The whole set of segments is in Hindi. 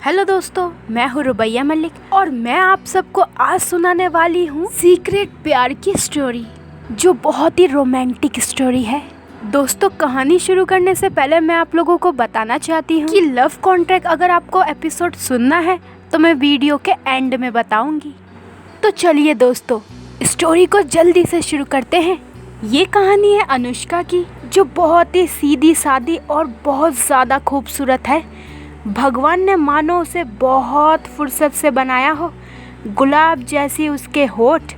हेलो दोस्तों, मैं हूँ रुबैया मलिक और मैं आप सबको आज सुनाने वाली हूँ सीक्रेट प्यार की स्टोरी, जो बहुत ही रोमांटिक स्टोरी है। दोस्तों, कहानी शुरू करने से पहले मैं आप लोगों को बताना चाहती हूँ कि लव कॉन्ट्रैक्ट अगर आपको एपिसोड सुनना है तो मैं वीडियो के एंड में बताऊंगी। तो चलिए दोस्तों, स्टोरी को जल्दी से शुरू करते हैं। ये कहानी है अनुष्का की, जो बहुत ही सीधी सादी और बहुत ज़्यादा खूबसूरत है। भगवान ने मानो उसे बहुत फुर्सत से बनाया हो। गुलाब जैसी उसके होठ,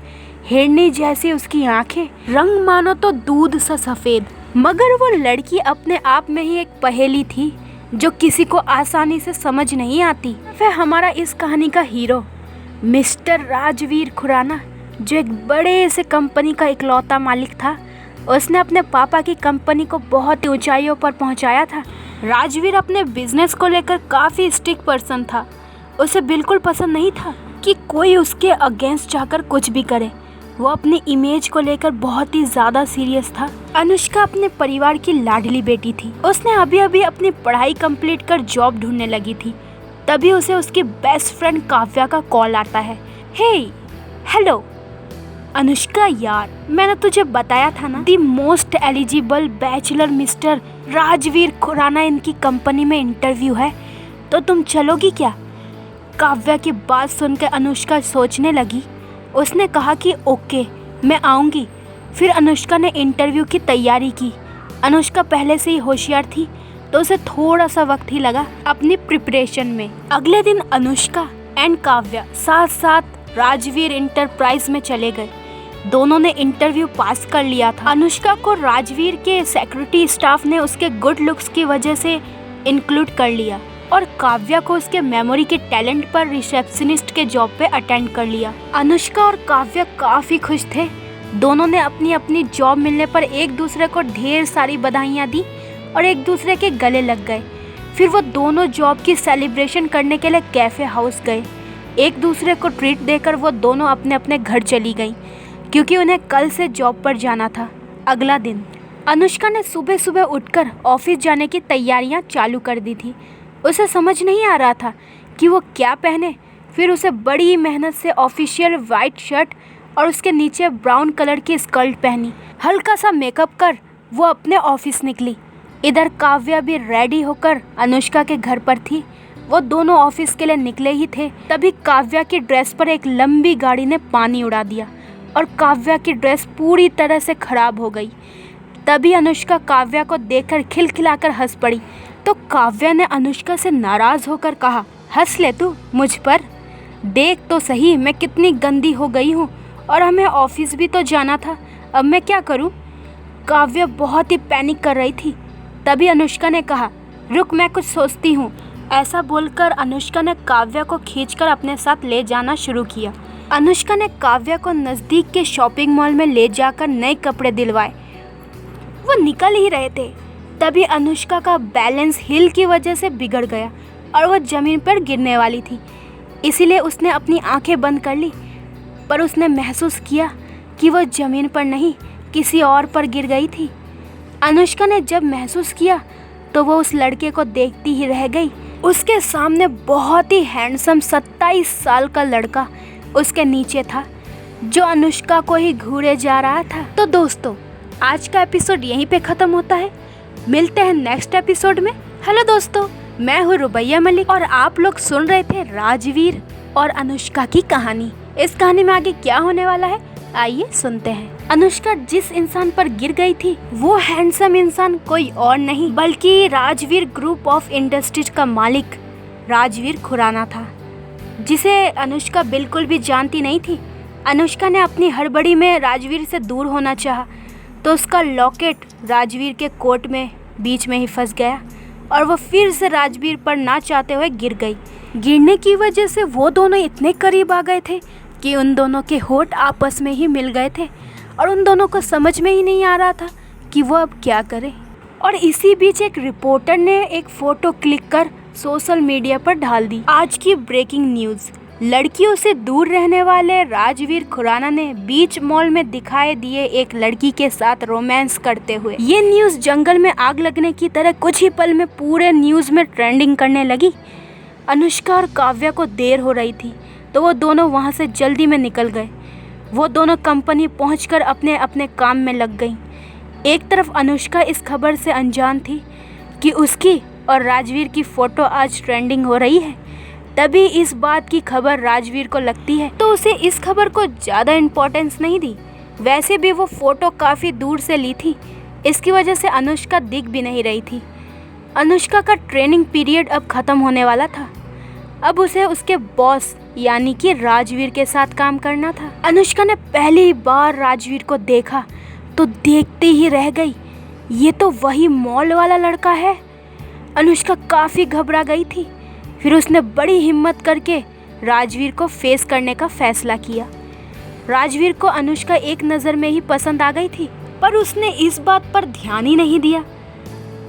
हिरनी जैसी उसकी आंखें, रंग मानो तो दूध सा सफ़ेद। मगर वो लड़की अपने आप में ही एक पहेली थी जो किसी को आसानी से समझ नहीं आती। वह हमारा इस कहानी का हीरो मिस्टर राजवीर खुराना, जो एक बड़े से कंपनी का इकलौता मालिक था। उसने अपने पापा की कंपनी को बहुत ऊंचाइयों पर पहुंचाया था। राजवीर अपने बिजनेस को लेकर काफ़ी स्ट्रिक्ट पर्सन था। उसे बिल्कुल पसंद नहीं था कि कोई उसके अगेंस्ट जाकर कुछ भी करे। वो अपनी इमेज को लेकर बहुत ही ज़्यादा सीरियस था। अनुष्का अपने परिवार की लाडली बेटी थी। उसने अभी अभी अपनी पढ़ाई कंप्लीट कर जॉब ढूंढने लगी थी। तभी उसे उसकी बेस्ट फ्रेंड काव्या का कॉल आता है। हे, हेलो अनुष्का यार, मैंने तुझे बताया था ना, the most eligible bachelor mister Rajveer Khurana इनकी कंपनी में इंटरव्यू है, तो तुम चलोगी क्या? काव्या की बात सुनकर अनुष्का सोचने लगी। उसने कहा कि ओके, मैं आऊँगी। फिर अनुष्का ने इंटरव्यू की तैयारी की। अनुष्का पहले से ही होशियार थी, तो उसे थोड़ा सा वक्त ही लगा अपनी प्रिपरेशन में। अगले दिन अनुष्का एंड काव्या साथ साथ राजवीर इंटरप्राइज में चले गए। दोनों ने इंटरव्यू पास कर लिया था। अनुष्का को राजवीर के सिक्योरिटी स्टाफ ने उसके गुड लुक्स की वजह से इंक्लूड कर लिया और काव्या को उसके मेमोरी के टैलेंट पर रिसेप्शनिस्ट के जॉब पे अटेंड कर लिया। अनुष्का और काव्या काफ़ी खुश थे। दोनों ने अपनी अपनी जॉब मिलने पर एक दूसरे को ढेर सारी बधाइयाँ दी और एक दूसरे के गले लग गए। फिर वो दोनों जॉब की सेलिब्रेशन करने के लिए कैफ़े हाउस गए। एक दूसरे को ट्रीट देकर वो दोनों अपने अपने घर चली गईं, क्योंकि उन्हें कल से जॉब पर जाना था। अगला दिन अनुष्का ने सुबह सुबह उठकर ऑफिस जाने की तैयारियां चालू कर दी थी। उसे समझ नहीं आ रहा था कि वो क्या पहने। फिर उसे बड़ी मेहनत से ऑफिशियल वाइट शर्ट और उसके नीचे ब्राउन कलर की स्कर्ट पहनी। हल्का सा मेकअप कर वो अपने ऑफिस निकली। इधर काव्या भी रेडी होकर अनुष्का के घर पर थी। वो दोनों ऑफिस के लिए निकले ही थे, तभी काव्या की ड्रेस पर एक लंबी गाड़ी ने पानी उड़ा दिया और काव्या की ड्रेस पूरी तरह से खराब हो गई। तभी अनुष्का काव्या को देखकर खिलखिलाकर हंस पड़ी। तो काव्या ने अनुष्का से नाराज़ होकर कहा, हंस ले तू मुझ पर, देख तो सही मैं कितनी गंदी हो गई हूँ और हमें ऑफिस भी तो जाना था, अब मैं क्या करूँ? काव्या बहुत ही पैनिक कर रही थी। तभी अनुष्का ने कहा, रुक मैं कुछ सोचती हूँ। ऐसा बोलकर अनुष्का ने काव्या को खींचकर अपने साथ ले जाना शुरू किया। अनुष्का ने काव्या को नज़दीक के शॉपिंग मॉल में ले जाकर नए कपड़े दिलवाए। वो निकल ही रहे थे, तभी अनुष्का का बैलेंस हिल की वजह से बिगड़ गया और वो ज़मीन पर गिरने वाली थी। इसीलिए उसने अपनी आंखें बंद कर ली, पर उसने महसूस किया कि वो ज़मीन पर नहीं, किसी और पर गिर गई थी। अनुष्का ने जब महसूस किया तो वो उस लड़के को देखती ही रह गई। उसके सामने बहुत ही हैंडसम 27 साल का लड़का उसके नीचे था, जो अनुष्का को ही घूरे जा रहा था। तो दोस्तों, आज का एपिसोड यहीं पे ख़त्म होता है। मिलते हैं नेक्स्ट एपिसोड में। हेलो दोस्तों, मैं हूँ रुबैया मलिक और आप लोग सुन रहे थे राजवीर और अनुष्का की कहानी। इस कहानी में आगे क्या होने वाला है, आइए सुनते हैं। अनुष्का जिस इंसान पर गिर गई थी वो हैंडसम इंसान कोई और नहीं बल्कि राजवीर ग्रुप ऑफ इंडस्ट्रीज का मालिक राजवीर खुराना था, जिसे अनुष्का बिल्कुल भी जानती नहीं थी। अनुष्का ने अपनी हड़बड़ी में राजवीर से दूर होना चाहा, तो उसका लॉकेट राजवीर के कोट में बीच में ही फंस गया और वो फिर से राजवीर पर ना चाहते हुए गिर गई। गिरने की वजह से वो दोनों इतने करीब आ गए थे कि उन दोनों के होठ आपस में ही मिल गए थे और उन दोनों को समझ में ही नहीं आ रहा था कि वो अब क्या करें। और इसी बीच एक रिपोर्टर ने एक फ़ोटो क्लिक कर सोशल मीडिया पर डाल दी। आज की ब्रेकिंग न्यूज़, लड़कियों से दूर रहने वाले राजवीर खुराना ने बीच मॉल में दिखाई दिए एक लड़की के साथ रोमांस करते हुए। ये न्यूज़ जंगल में आग लगने की तरह कुछ ही पल में पूरे न्यूज़ में ट्रेंडिंग करने लगी। अनुष्का और काव्या को देर हो रही थी तो वो दोनों वहाँ से जल्दी में निकल गए। वो दोनों कंपनी पहुंचकर अपने अपने काम में लग गईं। एक तरफ अनुष्का इस खबर से अनजान थी कि उसकी और राजवीर की फ़ोटो आज ट्रेंडिंग हो रही है। तभी इस बात की खबर राजवीर को लगती है तो उसे इस खबर को ज़्यादा इम्पोर्टेंस नहीं दी। वैसे भी वो फ़ोटो काफ़ी दूर से ली थी, इसकी वजह से अनुष्का दिख भी नहीं रही थी। अनुष्का का ट्रेनिंग पीरियड अब ख़त्म होने वाला था। अब उसे उसके बॉस यानी कि राजवीर के साथ काम करना था। अनुष्का ने पहली बार राजवीर को देखा तो देखते ही रह गई, ये तो वही मॉल वाला लड़का है। अनुष्का काफ़ी घबरा गई थी। फिर उसने बड़ी हिम्मत करके राजवीर को फेस करने का फैसला किया। राजवीर को अनुष्का एक नज़र में ही पसंद आ गई थी, पर उसने इस बात पर ध्यान ही नहीं दिया।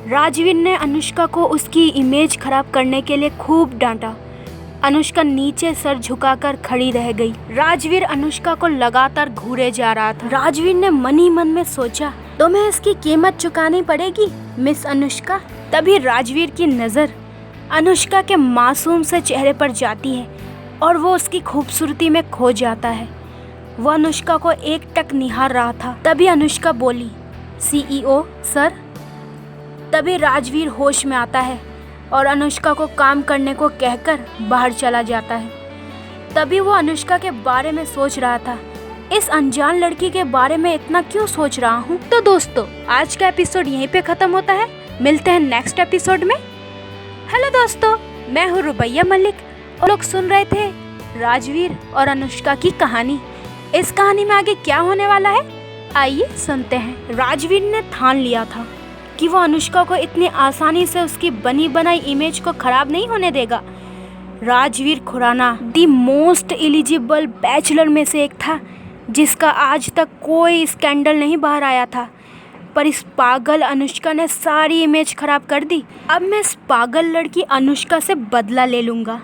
राजवीर ने अनुष्का को उसकी इमेज खराब करने के लिए खूब डांटा। अनुष्का नीचे सर झुकाकर खड़ी रह गई। राजवीर अनुष्का को लगातार घूरे जा रहा था। राजवीर ने मन ही मन में सोचा, तुम्हें इसकी कीमत चुकानी पड़ेगी मिस अनुष्का। तभी राजवीर की नज़र अनुष्का के मासूम से चेहरे पर जाती है और वो उसकी खूबसूरती में खो जाता है। वो अनुष्का को एकटक निहार रहा था। तभी अनुष्का बोली, CEO सर। तभी राजवीर होश में आता है और अनुष्का को काम करने को कहकर बाहर चला जाता है। तभी वो अनुष्का के बारे में सोच रहा था, इस अनजान लड़की के बारे में इतना क्यों सोच रहा हूँ। तो दोस्तों, आज का एपिसोड यहीं पे ख़त्म होता है। मिलते हैं नेक्स्ट एपिसोड में। हेलो दोस्तों, मैं हूँ रुबैया मलिक और लोग सुन रहे थे राजवीर और अनुष्का की कहानी। इस कहानी में आगे क्या होने वाला है, आइए सुनते हैं। राजवीर ने ठान लिया था कि वो अनुष्का को इतनी आसानी से उसकी बनी बनाई इमेज को खराब नहीं होने देगा। Rajveer Khurana the most eligible bachelor में से एक था जिसका आज तक कोई स्कैंडल नहीं बाहर आया था, पर इस पागल अनुष्का ने सारी इमेज खराब कर दी। अब मैं इस पागल लड़की अनुष्का से बदला ले लूँगा।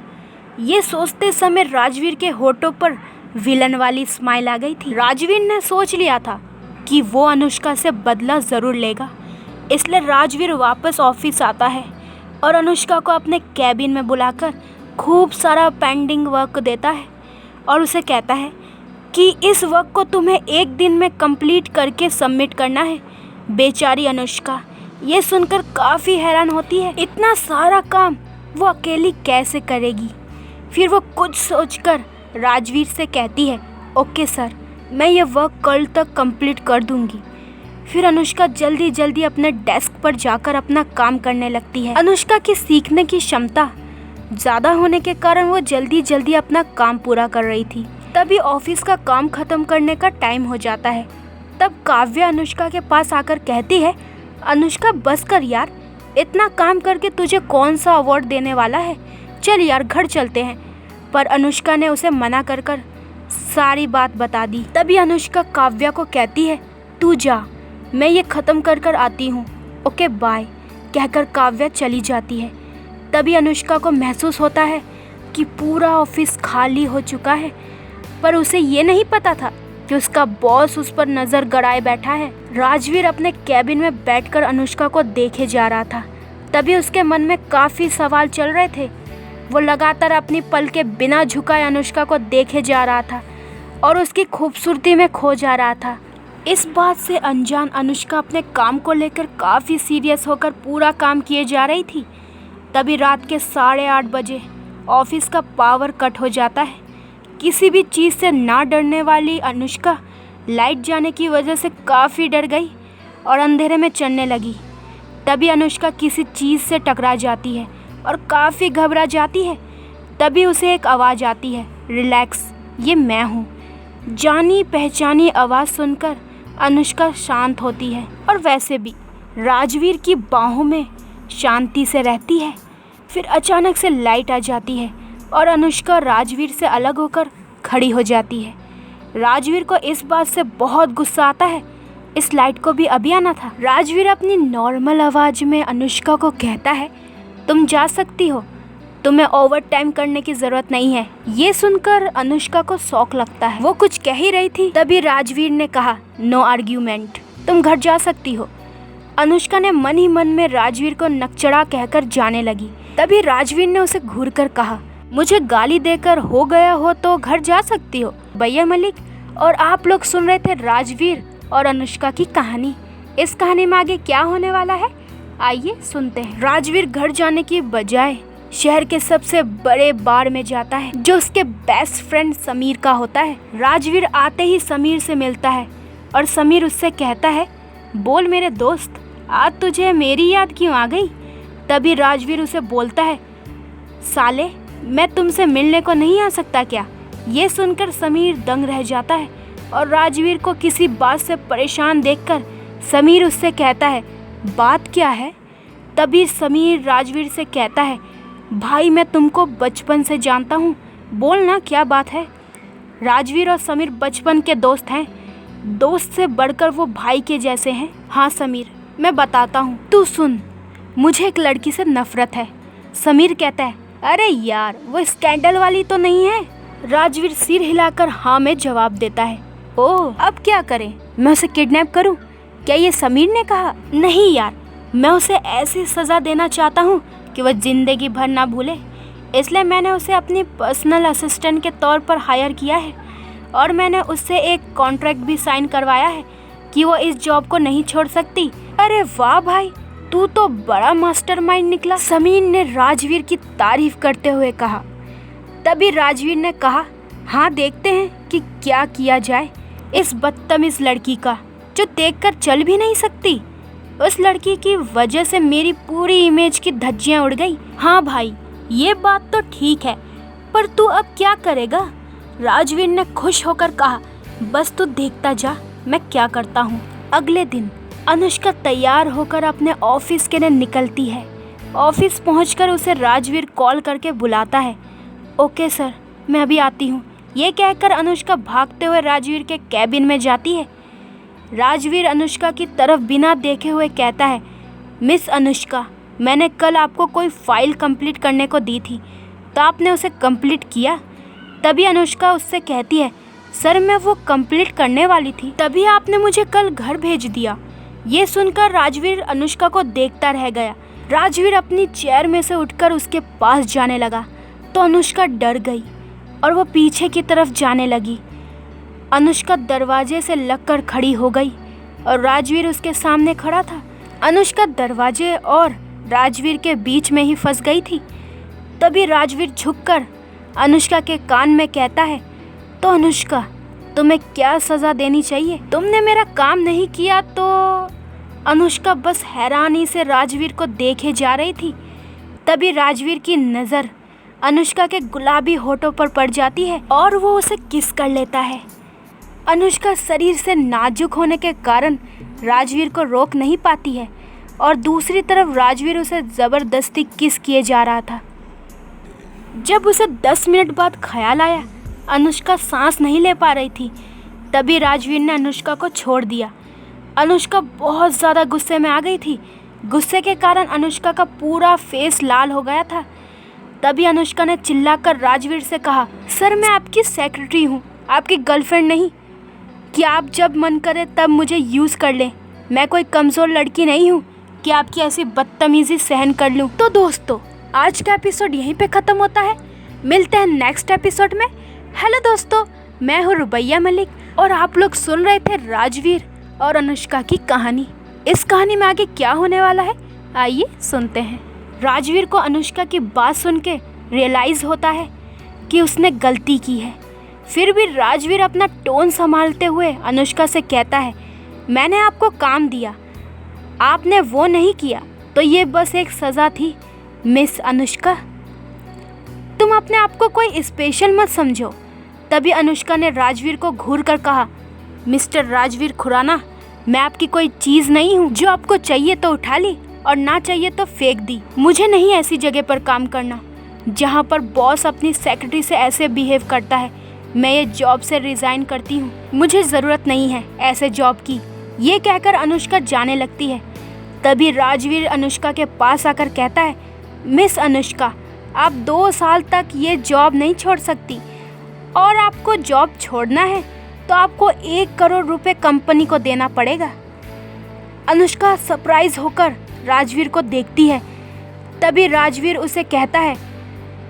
ये सोचते समय राजवीर के होठों पर विलन वाली स्माइल आ गई थी। राजवीर ने सोच लिया था कि वो अनुष्का से बदला ज़रूर लेगा, इसलिए राजवीर वापस ऑफिस आता है और अनुष्का को अपने कैबिन में बुलाकर खूब सारा पेंडिंग वर्क देता है और उसे कहता है कि इस वर्क को तुम्हें एक दिन में कंप्लीट करके सबमिट करना है। बेचारी अनुष्का ये सुनकर काफ़ी हैरान होती है, इतना सारा काम वो अकेली कैसे करेगी। फिर वो कुछ सोचकर राजवीर से कहती है, ओके सर, मैं ये वर्क कल तक कंप्लीट कर दूंगी। फिर अनुष्का जल्दी जल्दी अपने डेस्क पर जाकर अपना काम करने लगती है। अनुष्का की सीखने की क्षमता ज़्यादा होने के कारण वो जल्दी जल्दी अपना काम पूरा कर रही थी। तभी ऑफिस का काम ख़त्म करने का टाइम हो जाता है। तब काव्या अनुष्का के पास आकर कहती है, अनुष्का बस कर यार, इतना काम करके तुझे कौन सा अवार्ड देने वाला है, चल यार घर चलते हैं। पर अनुष्का ने उसे मना कर सारी बात बता दी। तभी अनुष्का काव्या को कहती है, तू जा, मैं ये ख़त्म कर आती हूँ, ओके बाय, कहकर काव्या चली जाती है। तभी अनुष्का को महसूस होता है कि पूरा ऑफिस खाली हो चुका है, पर उसे ये नहीं पता था कि उसका बॉस उस पर नज़र गड़ाए बैठा है। राजवीर अपने कैबिन में बैठकर अनुष्का को देखे जा रहा था। तभी उसके मन में काफ़ी सवाल चल रहे थे। वो लगातार अपनी पलकें बिना झुकाए अनुष्का को देखे जा रहा था और उसकी खूबसूरती में खो जा रहा था। इस बात से अनजान अनुष्का अपने काम को लेकर काफ़ी सीरियस होकर पूरा काम किए जा रही थी। तभी रात के 8:30 बजे ऑफिस का पावर कट हो जाता है। किसी भी चीज़ से ना डरने वाली अनुष्का लाइट जाने की वजह से काफ़ी डर गई और अंधेरे में चलने लगी। तभी अनुष्का किसी चीज़ से टकरा जाती है और काफ़ी घबरा जाती है। तभी उसे एक आवाज़ आती है, रिलैक्स, ये मैं हूँ। जानी पहचानी आवाज़ सुनकर अनुष्का शांत होती है और वैसे भी राजवीर की बाहों में शांति से रहती है। फिर अचानक से लाइट आ जाती है और अनुष्का राजवीर से अलग होकर खड़ी हो जाती है। राजवीर को इस बात से बहुत गुस्सा आता है, इस लाइट को भी अभी आना था। राजवीर अपनी नॉर्मल आवाज़ में अनुष्का को कहता है, तुम जा सकती हो, तुम्हें ओवर टाइम करने की ज़रूरत नहीं है। ये सुनकर अनुष्का को शौक लगता है। वो कुछ कह ही रही थी, तभी राजवीर ने कहा, नो आर्ग्यूमेंट, तुम घर जा सकती हो। अनुष्का ने मन ही मन में राजवीर को नकचड़ा कहकर जाने लगी। तभी राजवीर ने उसे घूर कर कहा, मुझे गाली देकर हो गया हो तो घर जा सकती हो भैया मलिक। और आप लोग सुन रहे थे राजवीर और अनुष्का की कहानी। इस कहानी में आगे क्या होने वाला है, आइए सुनते हैं। राजवीर घर जाने की बजाय शहर के सबसे बड़े बार में जाता है जो उसके बेस्ट फ्रेंड समीर का होता है। राजवीर आते ही समीर से मिलता है और समीर उससे कहता है, बोल मेरे दोस्त, आज तुझे मेरी याद क्यों आ गई। तभी राजवीर उसे बोलता है, साले मैं तुमसे मिलने को नहीं आ सकता क्या। ये सुनकर समीर दंग रह जाता है और राजवीर को किसी बात से परेशान देखकर समीर उससे कहता है, बात क्या है। तभी समीर राजवीर से कहता है, भाई मैं तुमको बचपन से जानता हूँ, बोल ना क्या बात है। राजवीर और समीर बचपन के दोस्त हैं, दोस्त से बढ़कर वो भाई के जैसे हैं। हाँ समीर मैं बताता हूँ, तू सुन, मुझे एक लड़की से नफरत है। समीर कहता है, अरे यार वो स्कैंडल वाली तो नहीं है। राजवीर सिर हिलाकर हाँ में जवाब देता है। ओह अब क्या करें, मैं उसे किडनैप करूं, क्या ये समीर ने कहा। नहीं यार, मैं उसे ऐसी सज़ा देना चाहता हूं कि वह ज़िंदगी भर ना भूले, इसलिए मैंने उसे अपनी पर्सनल असिस्टेंट के तौर पर हायर किया है और मैंने उससे एक कॉन्ट्रैक्ट भी साइन करवाया है कि वो इस जॉब को नहीं छोड़ सकती। अरे वाह भाई, तू तो बड़ा मास्टरमाइंड निकला, समीर ने राजवीर की तारीफ करते हुए कहा। तभी राजवीर ने कहा, हाँ देखते हैं कि क्या किया जाए इस बदतमीज लड़की का जो देखकर चल भी नहीं सकती। उस लड़की की वजह से मेरी पूरी इमेज की धज्जियां उड़ गई। हाँ भाई ये बात तो ठीक है, पर तू अब क्या करेगा। राजवीर ने खुश होकर कहा, बस तू देखता जा मैं क्या करता हूँ। अगले दिन अनुष्का तैयार होकर अपने ऑफिस के लिए निकलती है। ऑफिस पहुंचकर उसे राजवीर कॉल करके बुलाता है। ओके सर मैं अभी आती हूँ, ये कहकर अनुष्का भागते हुए राजवीर के कैबिन में जाती है। राजवीर अनुष्का की तरफ बिना देखे हुए कहता है, मिस अनुष्का, मैंने कल आपको कोई फाइल कंप्लीट करने को दी थी तो आपने उसे कंप्लीट किया। तभी अनुष्का उससे कहती है, सर मैं वो कंप्लीट करने वाली थी, तभी आपने मुझे कल घर भेज दिया। ये सुनकर राजवीर अनुष्का को देखता रह गया। राजवीर अपनी चेयर में से उठकर उसके पास जाने लगा तो अनुष्का डर गई और वो पीछे की तरफ जाने लगी। अनुष्का दरवाजे से लगकर खड़ी हो गई और राजवीर उसके सामने खड़ा था। अनुष्का दरवाजे और राजवीर के बीच में ही फंस गई थी। तभी राजवीर झुककर अनुष्का के कान में कहता है, तो अनुष्का तुम्हें क्या सज़ा देनी चाहिए, तुमने मेरा काम नहीं किया तो। अनुष्का बस हैरानी से राजवीर को देखे जा रही थी। तभी राजवीर की नज़र अनुष्का के गुलाबी होठों पर पड़ जाती है और वो उसे किस कर लेता है। अनुष्का शरीर से नाजुक होने के कारण राजवीर को रोक नहीं पाती है और दूसरी तरफ राजवीर उसे ज़बरदस्ती किस किए जा रहा था। जब उसे 10 मिनट बाद ख्याल आया अनुष्का सांस नहीं ले पा रही थी, तभी राजवीर ने अनुष्का को छोड़ दिया। अनुष्का बहुत ज़्यादा गुस्से में आ गई थी। गुस्से के कारण अनुष्का का पूरा फेस लाल हो गया था। तभी अनुष्का ने चिल्लाकर राजवीर से कहा, सर मैं आपकी सेक्रेटरी हूँ, आपकी गर्लफ्रेंड नहीं, कि आप जब मन करे तब मुझे यूज़ कर लें। मैं कोई कमज़ोर लड़की नहीं हूँ कि आपकी ऐसी बदतमीज़ी सहन कर लूँ। तो दोस्तों आज का एपिसोड यहीं पे ख़त्म होता है, मिलते हैं नेक्स्ट एपिसोड में। हेलो दोस्तों, मैं हूँ रुबैया मलिक और आप लोग सुन रहे थे राजवीर और अनुष्का की कहानी। इस कहानी में आगे क्या होने वाला है आइए सुनते हैं। राजवीर को अनुष्का की बात सुन के रियलाइज़ होता है कि उसने गलती की है। फिर भी राजवीर अपना टोन संभालते हुए अनुष्का से कहता है, मैंने आपको काम दिया, आपने वो नहीं किया तो ये बस एक सज़ा थी। मिस अनुष्का तुम अपने आप को कोई स्पेशल मत समझो। तभी अनुष्का ने राजवीर को घूर कर कहा, मिस्टर राजवीर खुराना, मैं आपकी कोई चीज़ नहीं हूँ जो आपको चाहिए तो उठा ली और ना चाहिए तो फेंक दी। मुझे नहीं ऐसी जगह पर काम करना जहाँ पर बॉस अपनी सेक्रेटरी से ऐसे बिहेव करता है। मैं ये जॉब से रिज़ाइन करती हूँ, मुझे ज़रूरत नहीं है ऐसे जॉब की। ये कहकर अनुष्का जाने लगती है। तभी राजवीर अनुष्का के पास आकर कहता है, मिस अनुष्का, आप 2 साल तक ये जॉब नहीं छोड़ सकती और आपको जॉब छोड़ना है तो आपको 1 करोड़ रुपए कंपनी को देना पड़ेगा। अनुष्का सरप्राइज होकर राजवीर को देखती है। तभी राजवीर उसे कहता है,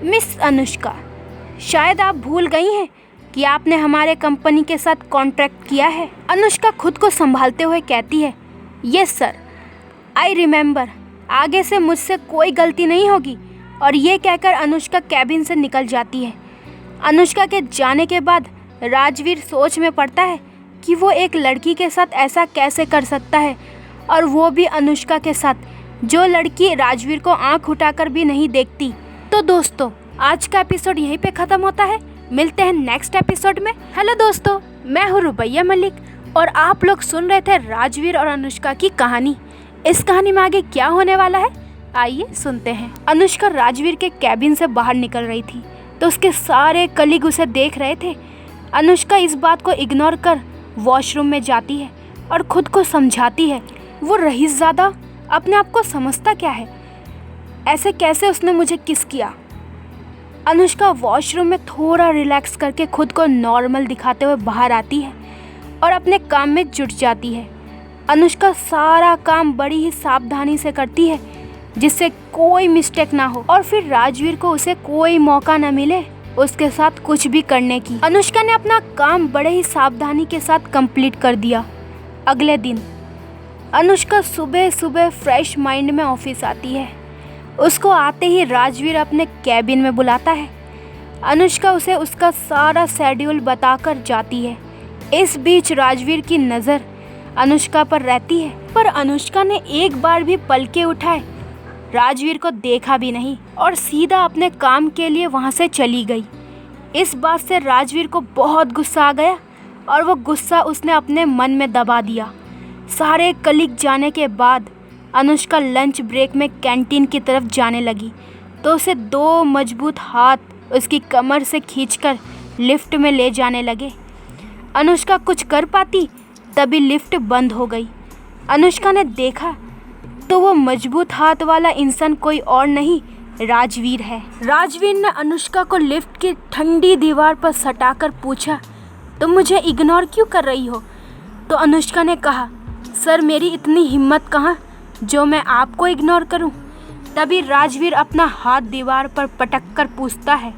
मिस अनुष्का, शायद आप भूल गई हैं कि आपने हमारे कंपनी के साथ कॉन्ट्रैक्ट किया है। अनुष्का खुद को संभालते हुए कहती है, यस सर, आई रिमेम्बर, आगे से मुझसे कोई गलती नहीं होगी। और ये कहकर अनुष्का कैबिन से निकल जाती है। अनुष्का के जाने के बाद राजवीर सोच में पड़ता है कि वो एक लड़की के साथ ऐसा कैसे कर सकता है, और वो भी अनुष्का के साथ, जो लड़की राजवीर को आंख उठाकर भी नहीं देखती। तो दोस्तों, आज का एपिसोड यहीं पे ख़त्म होता है। मिलते हैं नेक्स्ट एपिसोड में। हेलो दोस्तों, मैं हूँ रुबैया मलिक और आप लोग सुन रहे थे राजवीर और अनुष्का की कहानी। इस कहानी में आगे क्या होने वाला है, आइए सुनते हैं। अनुष्का राजवीर के कैबिन से बाहर निकल रही थी तो उसके सारे कलीग उसे देख रहे थे। अनुष्का इस बात को इग्नोर कर वॉशरूम में जाती है और खुद को समझाती है, वो रईसज़ादा अपने आप को समझता क्या है, ऐसे कैसे उसने मुझे किस किया। अनुष्का वॉशरूम में थोड़ा रिलैक्स करके खुद को नॉर्मल दिखाते हुए बाहर आती है और अपने काम में जुट जाती है। अनुष्का सारा काम बड़ी ही सावधानी से करती है जिससे कोई मिस्टेक ना हो और फिर राजवीर को उसे कोई मौका न मिले उसके साथ कुछ भी करने की। अनुष्का ने अपना काम बड़े ही सावधानी के साथ कंप्लीट कर दिया। अगले दिन अनुष्का सुबह सुबह फ्रेश माइंड में ऑफिस आती है। उसको आते ही राजवीर अपने कैबिन में बुलाता है। अनुष्का उसे उसका सारा शेड्यूल बताकर जाती है। इस बीच राजवीर की नज़र अनुष्का पर रहती है, पर अनुष्का ने एक बार भी पलके उठाए राजवीर को देखा भी नहीं और सीधा अपने काम के लिए वहाँ से चली गई। इस बात से राजवीर को बहुत गुस्सा आ गया और वो गुस्सा उसने अपने मन में दबा दिया। सारे कलीग जाने के बाद अनुष्का लंच ब्रेक में कैंटीन की तरफ जाने लगी तो उसे दो मजबूत हाथ उसकी कमर से खींचकर लिफ्ट में ले जाने लगे। अनुष्का कुछ कर पाती तभी लिफ्ट बंद हो गई। अनुष्का ने देखा तो वो मजबूत हाथ वाला इंसान कोई और नहीं, राजवीर है। राजवीर ने अनुष्का को लिफ्ट की ठंडी दीवार पर सटाकर पूछा, तुम मुझे इग्नोर क्यों कर रही हो? तो अनुष्का ने कहा, सर मेरी इतनी हिम्मत कहाँ जो मैं आपको इग्नोर करूं। तभी राजवीर अपना हाथ दीवार पर पटक कर पूछता है,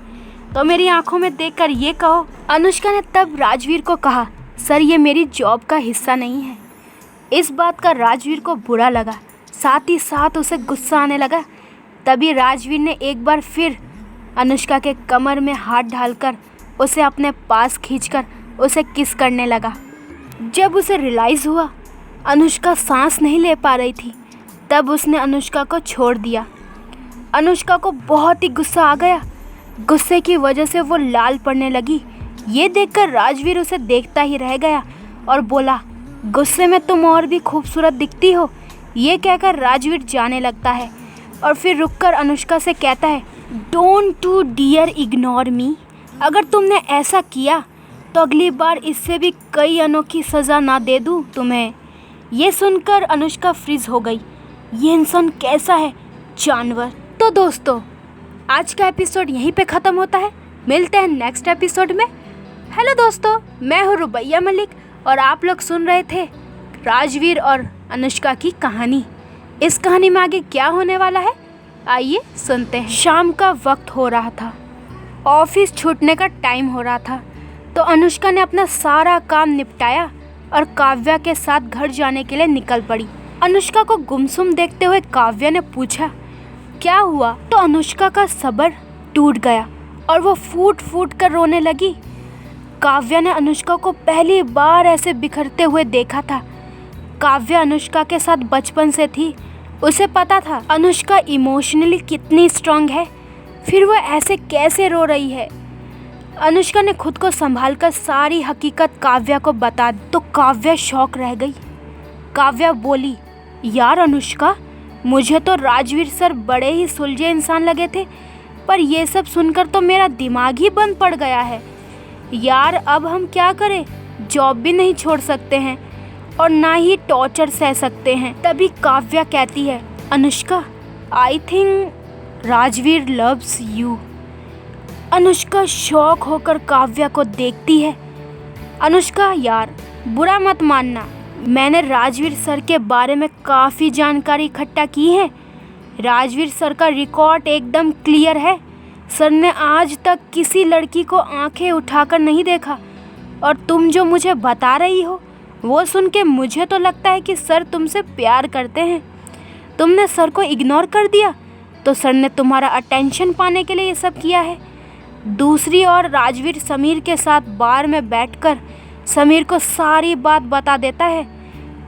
तो मेरी आंखों में देखकर ये कहो। अनुष्का ने तब राजवीर को कहा, सर ये मेरी जॉब का हिस्सा नहीं है। इस बात का राजवीर को बुरा लगा, साथ ही साथ उसे गुस्सा आने लगा। तभी राजवीर ने एक बार फिर अनुष्का के कमर में हाथ डालकर उसे अपने पास खींचकर उसे किस करने लगा। जब उसे रियलाइज़ हुआ अनुष्का सांस नहीं ले पा रही थी तब उसने अनुष्का को छोड़ दिया। अनुष्का को बहुत ही गुस्सा आ गया। गुस्से की वजह से वो लाल पड़ने लगी। ये देखकर राजवीर उसे देखता ही रह गया और बोला, गुस्से में तुम और भी खूबसूरत दिखती हो। ये कहकर राजवीर जाने लगता है और फिर रुककर अनुष्का से कहता है, don't to dare ignore me. अगर तुमने ऐसा किया तो अगली बार इससे भी कई अनोखी सज़ा ना दे दूँ तुम्हें। ये सुनकर अनुष्का फ्रीज हो गई। ये इंसान कैसा है, जानवर। तो दोस्तों, आज का एपिसोड यहीं पे ख़त्म होता है। मिलते हैं नेक्स्ट एपिसोड में। हेलो दोस्तों, मैं हूँ रुबैया मलिक और आप लोग सुन रहे थे राजवीर और अनुष्का की कहानी। इस कहानी में आगे क्या होने वाला है, आइए सुनते हैं। शाम का वक्त हो रहा था, ऑफिस छूटने का टाइम हो रहा था, तो अनुष्का ने अपना सारा काम निपटाया और काव्या के साथ घर जाने के लिए निकल पड़ी। अनुष्का को गुमसुम देखते हुए काव्या ने पूछा, क्या हुआ? तो अनुष्का का सब्र टूट गया और वो फूट फूट कर रोने लगी। काव्या ने अनुष्का को पहली बार ऐसे बिखरते हुए देखा था। काव्या अनुष्का के साथ बचपन से थी, उसे पता था अनुष्का इमोशनली कितनी स्ट्रांग है, फिर वो ऐसे कैसे रो रही है। अनुष्का ने खुद को संभालकर सारी हकीकत काव्या को बता दी तो काव्या शॉक रह गई। काव्या बोली, यार अनुष्का, मुझे तो राजवीर सर बड़े ही सुलझे इंसान लगे थे, पर ये सब सुनकर तो मेरा दिमाग ही बंद पड़ गया है। यार अब हम क्या करें, जॉब भी नहीं छोड़ सकते हैं और ना ही टॉर्चर सह सकते हैं। तभी काव्या कहती है, Anushka, I think Rajveer loves you. Anushka shock होकर काव्या को देखती है। अनुष्का, यार बुरा मत मानना, मैंने राजवीर सर के बारे में काफ़ी जानकारी इकट्ठा की है। राजवीर सर का रिकॉर्ड एकदम क्लियर है। सर ने आज तक किसी लड़की को आंखें उठाकर नहीं देखा, और तुम जो मुझे बता रही हो वो सुन के मुझे तो लगता है कि सर तुमसे प्यार करते हैं। तुमने सर को इग्नोर कर दिया तो सर ने तुम्हारा अटेंशन पाने के लिए ये सब किया है। दूसरी ओर राजवीर समीर के साथ बार में बैठकर समीर को सारी बात बता देता है।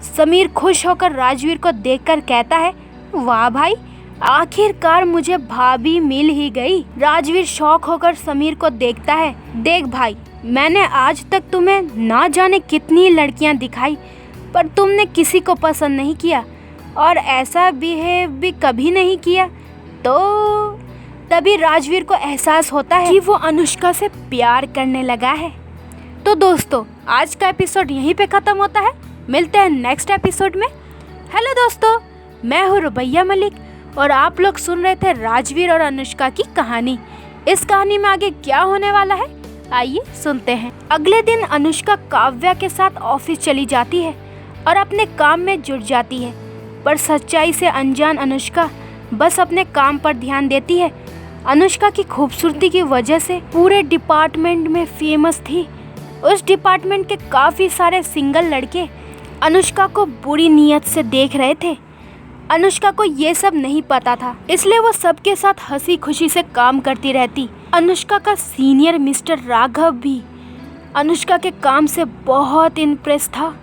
समीर खुश होकर राजवीर को देखकर कहता है, वाह भाई, आखिरकार मुझे भाभी मिल ही गई। राजवीर शौक होकर समीर को देखता है। देख भाई, मैंने आज तक तुम्हें ना जाने कितनी लड़कियां दिखाई, पर तुमने किसी को पसंद नहीं किया और ऐसा बिहेव भी कभी नहीं किया। तो तभी राजवीर को एहसास होता है कि वो अनुष्का से प्यार करने लगा है। तो दोस्तों, आज का एपिसोड यहीं पे ख़त्म होता है। मिलते हैं नेक्स्ट एपिसोड में। हेलो दोस्तों, मैं हूँ रुबैया मलिक और आप लोग सुन रहे थे राजवीर और अनुष्का की कहानी। इस कहानी में आगे क्या होने वाला है, आइए सुनते हैं। अगले दिन अनुष्का काव्या के साथ ऑफिस चली जाती है और अपने काम में जुट जाती है, पर सच्चाई से अनजान अनुष्का बस अपने काम पर ध्यान देती है। अनुष्का की खूबसूरती की वजह से पूरे डिपार्टमेंट में फेमस थी। उस डिपार्टमेंट के काफ़ी सारे सिंगल लड़के अनुष्का को बुरी नीयत से देख रहे थे। अनुष्का को ये सब नहीं पता था, इसलिए वो सबके साथ हंसी खुशी से काम करती रहती। अनुष्का का सीनियर मिस्टर राघव भी अनुष्का के काम से बहुत इम्प्रेस था।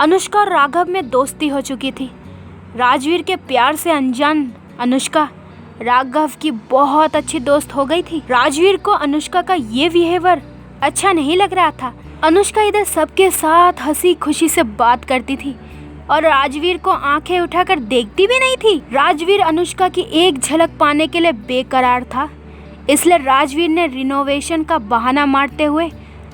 अनुष्का और राघव में दोस्ती हो चुकी थी। राजवीर के प्यार से अनजान अनुष्का राघव की बहुत अच्छी दोस्त हो गई थी। राजवीर को अनुष्का का ये बिहेवियर अच्छा नहीं लग रहा था। अनुष्का इधर सबके साथ हंसी खुशी से बात करती थी और राजवीर को आंखें उठाकर देखती भी नहीं थी। राजवीर अनुष्का की एक झलक पाने के लिए बेकरार था, इसलिए राजवीर ने रिनोवेशन का बहाना मारते हुए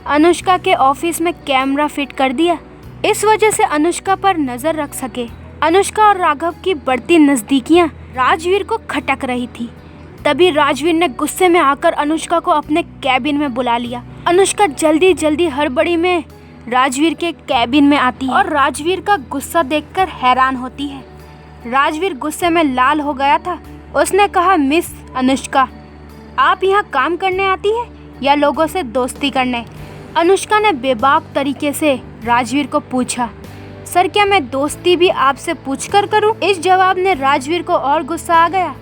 अनुष्का के ऑफिस में कैमरा फिट कर दिया। इस वजह से अनुष्का पर नजर रख सके। अनुष्का और राघव की बढ़ती नजदीकियां राजवीर को खटक रही थी। तभी राजवीर ने गुस्से में आकर अनुष्का को अपने कैबिन में बुला लिया। अनुष्का जल्दी जल्दी हड़बड़ी में राजवीर के कैबिन में आती है और राजवीर का गुस्सा देखकर हैरान होती है। राजवीर गुस्से में लाल हो गया था। उसने कहा, मिस अनुष्का, आप यहाँ काम करने आती है या लोगों से दोस्ती करने? अनुष्का ने बेबाक तरीके से राजवीर को पूछा, सर क्या मैं दोस्ती भी आपसे पूछकर करूं? इस जवाब ने राजवीर को और गुस्सा आ गया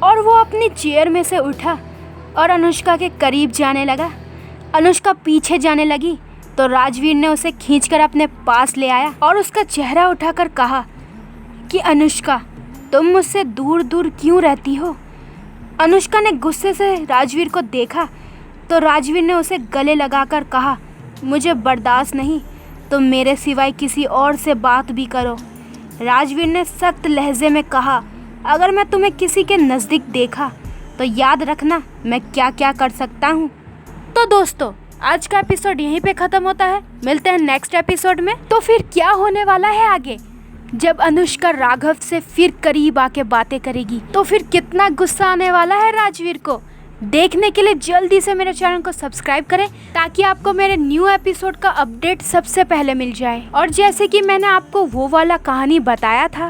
और वो अपनी चेयर में से उठा और अनुष्का के करीब जाने लगा। अनुष्का पीछे जाने लगी तो राजवीर ने उसे खींचकर अपने पास ले आया और उसका चेहरा उठाकर कहा कि अनुष्का, तुम मुझसे दूर दूर क्यों रहती हो? अनुष्का ने गुस्से से राजवीर को देखा तो राजवीर ने उसे गले लगाकर कहा, मुझे बर्दाश्त नहीं तुम मेरे सिवाय किसी और से बात भी करो। राजवीर ने सख्त लहजे में कहा, अगर मैं तुम्हें किसी के नज़दीक देखा तो याद रखना मैं क्या क्या कर सकता हूँ। तो दोस्तों, आज का एपिसोड यहीं पे ख़त्म होता है। मिलते हैं नेक्स्ट एपिसोड में। तो फिर क्या होने वाला है आगे? जब अनुष्का राघव से फिर करीब आके बातें करेगी तो फिर कितना गुस्सा आने वाला है राजवीर को। देखने के लिए जल्दी से मेरे चैनल को सब्सक्राइब करें ताकि आपको मेरे न्यू एपिसोड का अपडेट सबसे पहले मिल जाए। और जैसे कि मैंने आपको वो वाला कहानी बताया था,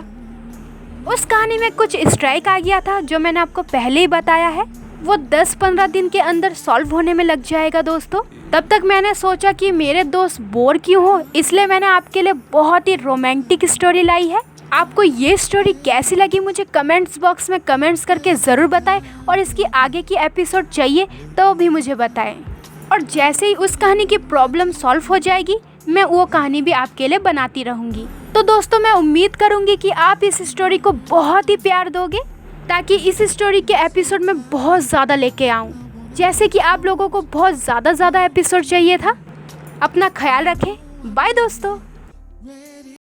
उस कहानी में कुछ स्ट्राइक आ गया था जो मैंने आपको पहले ही बताया है। वो 10-15 दिन के अंदर सॉल्व होने में लग जाएगा दोस्तों। तब तक मैंने सोचा कि मेरे दोस्त बोर क्यों हो, इसलिए मैंने आपके लिए बहुत ही रोमांटिक स्टोरी लाई है। आपको ये स्टोरी कैसी लगी मुझे कमेंट्स बॉक्स में कमेंट्स करके ज़रूर बताएं और इसकी आगे की एपिसोड चाहिए तो भी मुझे बताएं। और जैसे ही उस कहानी की प्रॉब्लम सॉल्व हो जाएगी मैं वो कहानी भी आपके लिए बनाती रहूँगी। तो दोस्तों, मैं उम्मीद करूँगी कि आप इस स्टोरी को बहुत ही प्यार दोगे ताकि इस स्टोरी के एपिसोड में बहुत ज़्यादा लेके आऊँ, जैसे कि आप लोगों को बहुत ज़्यादा एपिसोड चाहिए था। अपना ख्याल रखें। बाय दोस्तों।